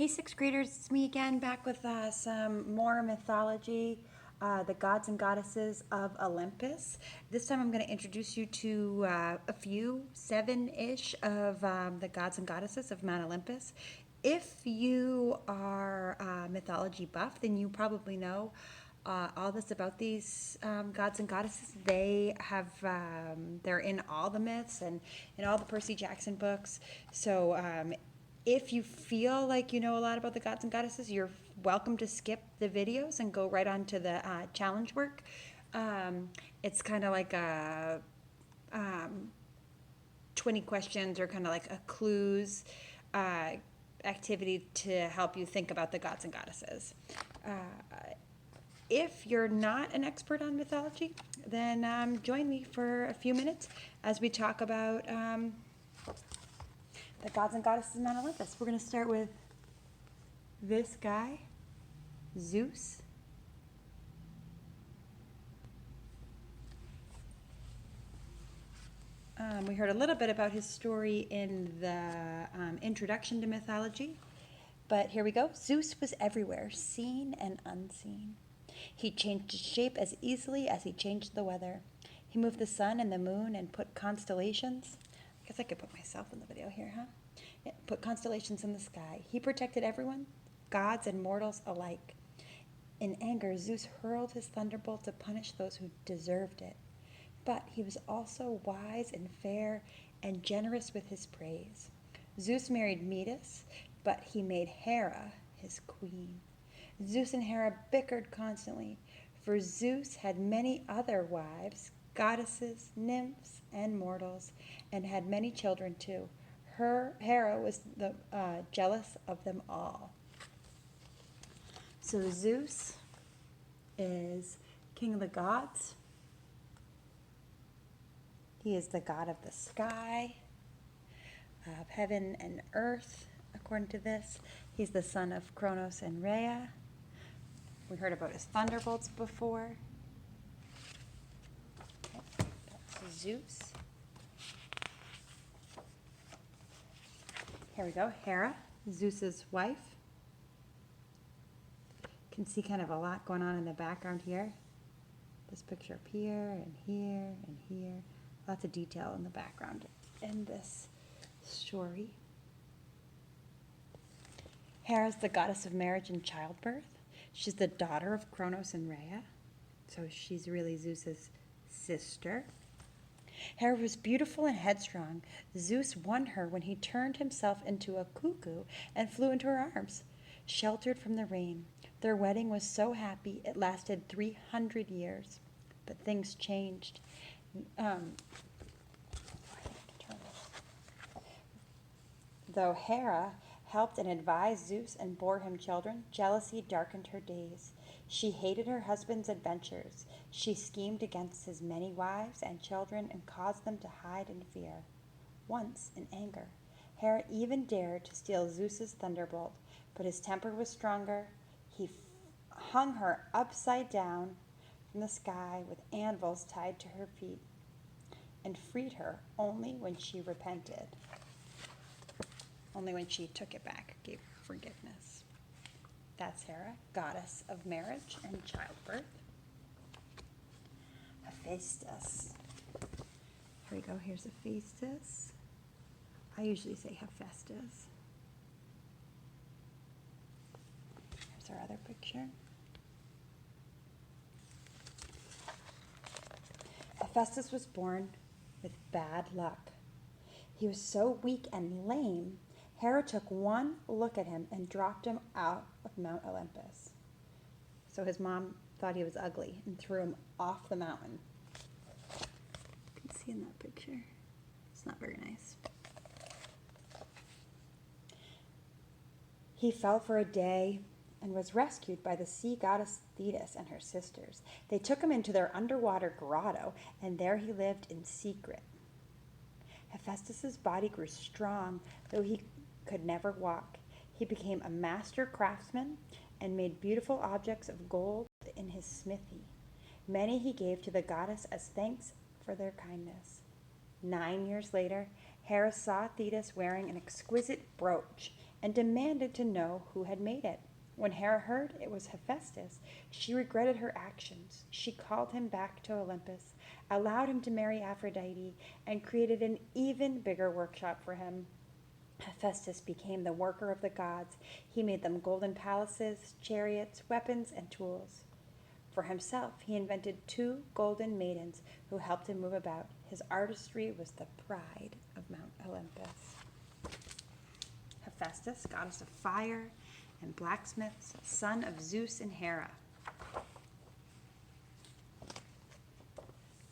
Hey, sixth graders, it's me again, back with some more mythology, the gods and goddesses of Olympus. This time I'm going to introduce you to a few, seven-ish, of the gods and goddesses of Mount Olympus. If you are mythology buff, then you probably know all this about these gods and goddesses. They're in all the myths and in all the Percy Jackson books. So if you feel like you know a lot about the gods and goddesses, you're welcome to skip the videos and go right on to the challenge work. It's kind of like a 20 questions, or kind of like a clues activity to help you think about the gods and goddesses. If you're not an expert on mythology, then join me for a few minutes as we talk about the gods and goddesses of Mount Olympus. We're going to start with this guy, Zeus. We heard a little bit about his story in the introduction to mythology, but here we go. Zeus was everywhere, seen and unseen. He changed his shape as easily as he changed the weather. He moved the sun and the moon and put constellations. I guess I could put myself in the video here, huh? Yeah, put constellations in the sky. He protected everyone, gods and mortals alike. In anger, Zeus hurled his thunderbolt to punish those who deserved it. But he was also wise and fair and generous with his praise. Zeus married Metis, but he made Hera his queen. Zeus and Hera bickered constantly, for Zeus had many other wives, goddesses, nymphs, and mortals, and had many children too. Hera was jealous of them all. So Zeus is king of the gods. He is the god of the sky, of heaven and earth, according to this. He's the son of Kronos and Rhea. We heard about his thunderbolts before. Okay, that's Zeus. Here we go, Hera, Zeus's wife. You can see kind of a lot going on in the background here. This picture up here and here and here. Lots of detail in the background in this story. Hera's the goddess of marriage and childbirth. She's the daughter of Kronos and Rhea, so she's really Zeus's sister. Hera was beautiful and headstrong. Zeus won her when he turned himself into a cuckoo and flew into her arms, sheltered from the rain. Their wedding was so happy it lasted 300 years. But things changed. Though Hera helped and advised Zeus and bore him children, jealousy darkened her days. She hated her husband's adventures. She schemed against his many wives and children and caused them to hide in fear. Once, in anger, Hera even dared to steal Zeus's thunderbolt, but his temper was stronger. He hung her upside down from the sky with anvils tied to her feet and freed her only when she repented. Only when she took it back, gave forgiveness. That's Hera, goddess of marriage and childbirth. Hephaestus. Here we go, here's Hephaestus. I usually say Hephaestus. Here's our other picture. Hephaestus was born with bad luck. He was so weak and lame, Hera took one look at him and dropped him out of Mount Olympus. So his mom thought he was ugly and threw him off the mountain. You can see in that picture. It's not very nice. He fell for a day and was rescued by the sea goddess Thetis and her sisters. They took him into their underwater grotto, and there he lived in secret. Hephaestus's body grew strong, though he could never walk. He became a master craftsman and made beautiful objects of gold in his smithy. Many he gave to the goddess as thanks for their kindness. 9 years later, Hera saw Thetis wearing an exquisite brooch and demanded to know who had made it. When Hera heard it was Hephaestus, she regretted her actions. She called him back to Olympus, allowed him to marry Aphrodite, and created an even bigger workshop for him. Hephaestus became the worker of the gods. He made them golden palaces, chariots, weapons, and tools. For himself, he invented 2 golden maidens who helped him move about. His artistry was the pride of Mount Olympus. Hephaestus, goddess of fire and blacksmiths, son of Zeus and Hera.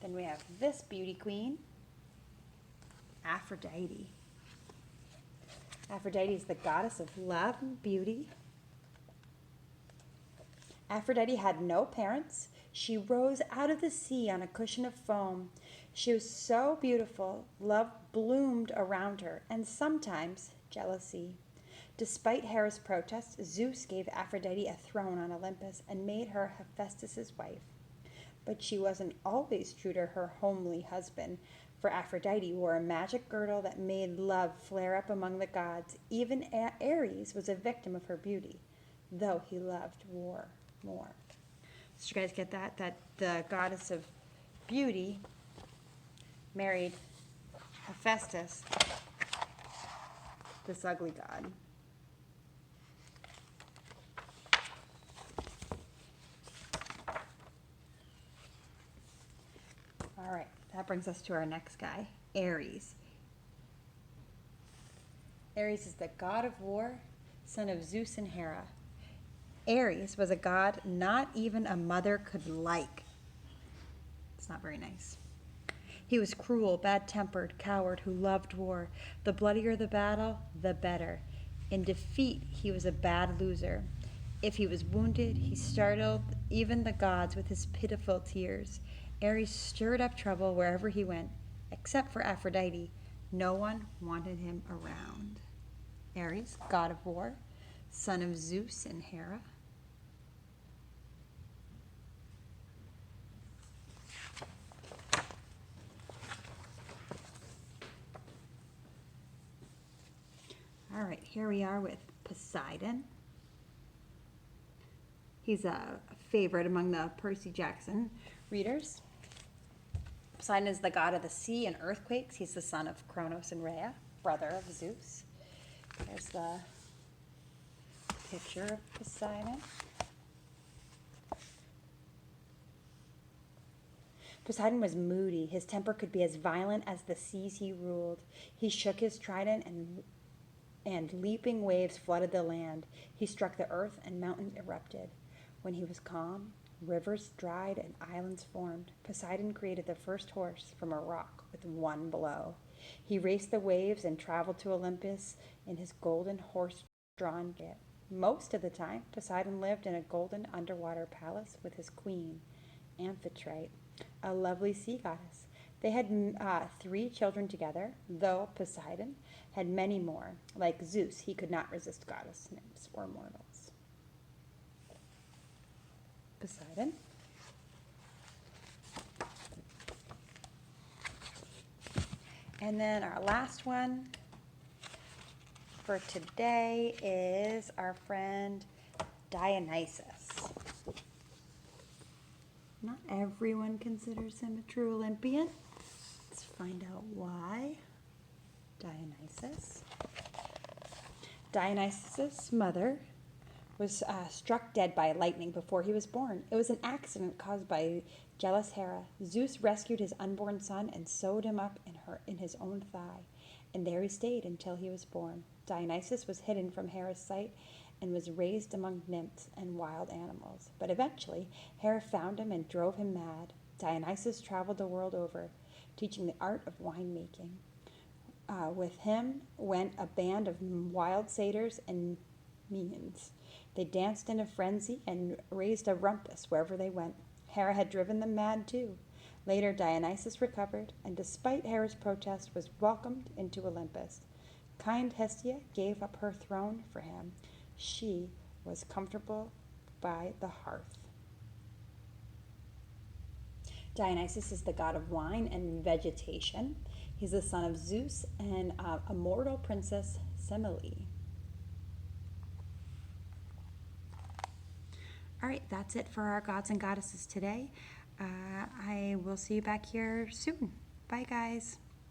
Then we have this beauty queen, Aphrodite. Aphrodite is the goddess of love and beauty. Aphrodite had no parents. She rose out of the sea on a cushion of foam. She was so beautiful, love bloomed around her, and sometimes jealousy. Despite Hera's protests, Zeus gave Aphrodite a throne on Olympus and made her Hephaestus' wife. But she wasn't always true to her homely husband, for Aphrodite wore a magic girdle that made love flare up among the gods. Even Ares was a victim of her beauty, though he loved war more. So you guys get that? That the goddess of beauty married Hephaestus, this ugly god. All right, that brings us to our next guy, Ares. Ares is the god of war, son of Zeus and Hera. Ares was a god not even a mother could like. It's not very nice. He was cruel, bad-tempered, coward who loved war. The bloodier the battle, the better. In defeat, he was a bad loser. If he was wounded, he startled even the gods with his pitiful tears. Ares stirred up trouble wherever he went, except for Aphrodite. No one wanted him around. Ares, god of war, son of Zeus and Hera. All right, here we are with Poseidon. He's a favorite among the Percy Jackson readers. Poseidon is the god of the sea and earthquakes. He's the son of Kronos and Rhea, brother of Zeus. There's the picture of Poseidon. Poseidon was moody. His temper could be as violent as the seas he ruled. He shook his trident and leaping waves flooded the land. He struck the earth and mountains erupted. When he was calm, rivers dried and islands formed. Poseidon created the first horse from a rock with one blow. He raced the waves and traveled to Olympus in his golden horse-drawn chariot. Most of the time, Poseidon lived in a golden underwater palace with his queen, Amphitrite, a lovely sea goddess. They had 3 children together, though Poseidon had many more. Like Zeus, he could not resist goddess nymphs or mortals. Poseidon. And then our last one for today is our friend Dionysus. Not everyone considers him a true Olympian. Let's find out why. Dionysus' mother was struck dead by lightning before he was born. It was an accident caused by jealous Hera. Zeus rescued his unborn son and sewed him up in his own thigh, and there he stayed until he was born. Dionysus was hidden from Hera's sight and was raised among nymphs and wild animals. But eventually, Hera found him and drove him mad. Dionysus traveled the world over, teaching the art of winemaking. With him went a band of wild satyrs and Maeans. They danced in a frenzy and raised a rumpus wherever they went. Hera had driven them mad too. Later, Dionysus recovered, and despite Hera's protest, was welcomed into Olympus. Kind Hestia gave up her throne for him. She was comfortable by the hearth. Dionysus is the god of wine and vegetation. He's the son of Zeus and a mortal princess, Semele. All right, that's it for our gods and goddesses today. I will see you back here soon. Bye, guys.